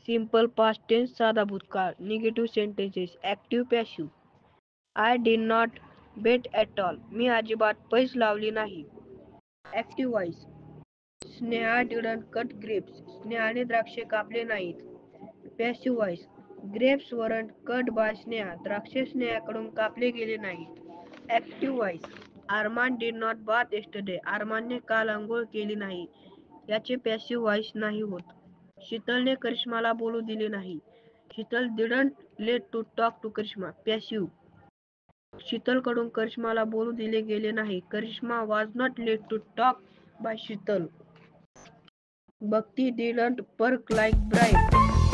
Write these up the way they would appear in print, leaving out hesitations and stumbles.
Simple past tense साधा भूतकाळ. Negative sentences. Active passive. I did not bet at all. मी अजिबात पैस लावली नाही. Active voice. Sneha didn't cut grapes. स्नेहाने द्राक्षे कापले नाहीत. Passive voice. Grapes weren't cut by Sneha. द्राक्षे स्नेहाकडून कापले गेले नाहीत. Active voice. Arman did not bath yesterday. आरमानने काल अंघोळ केली नाही. याचे पॅसिव्ह व्हॉइस नाही होत. शीतलने करिश्माला बोलू दिले नाही. Sheetal didn't let to talk to Karishma. Passive. शीतलकडून करिश्माला बोलू दिले गेले नाही. Karishma was not let to talk by Sheetal. Bhakti didn't perk like bride.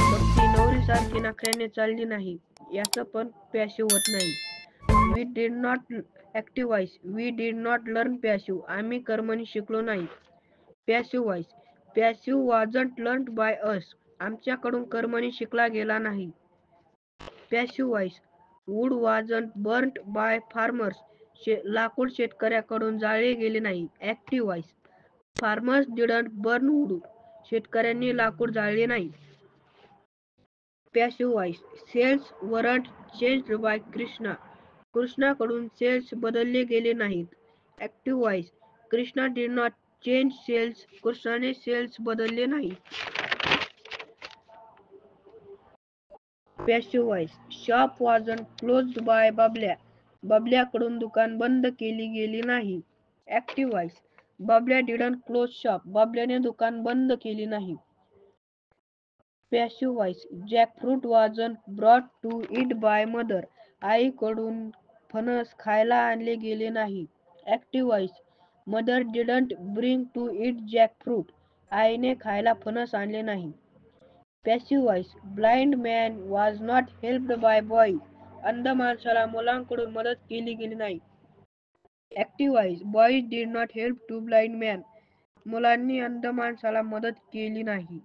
Bhakti नवरीसारखी नखऱ्याने चालली नाही. याचं पण पॅसिव्ह होत नाही. We did not. Active voice. We did not learn passive. आम्ही कर्मणी शिकलो नाही. Passive voice. Passive wasn't learned by us. आमच्याकडून कर्मणी शिकला गेला नाही. Passive voice. Wood wasn't burned by farmers. लाकूड शेतकऱ्याकडून जाळले गेले नाही. Active voice. Farmers didn't burn wood. शेतकऱ्यांनी लाकूड जाळले नाही. Passive voice. Sales weren't changed by Krishna. कृष्णाकडून सेल्स बदलले गेले नाहीत. Active voice. Krishna did not change sales. कृष्णाने सेल्स बदलले नाही. Passive voice. Shop wasn't closed by Babalya. बबल्याकडून दुकान बंद केली गेली नाही. Active voice. Babalya didn't close shop. बबल्याने दुकान बंद केली नाही. Passive voice. Jackfruit wasn't brought to it by mother. आईकडून फणस खायला आणले गेले नाही. Active voice. Mother didn't bring to it jackfruit. आईने खायला फणस आणले नाही. Passive voice. Blind man was not helped by boy. अंध माणसाला मुलांकडून मदत केली गेली नाही. Active voice. Boys did not help to blind man. मुलांनी अंध माणसाला मदत केली नाही.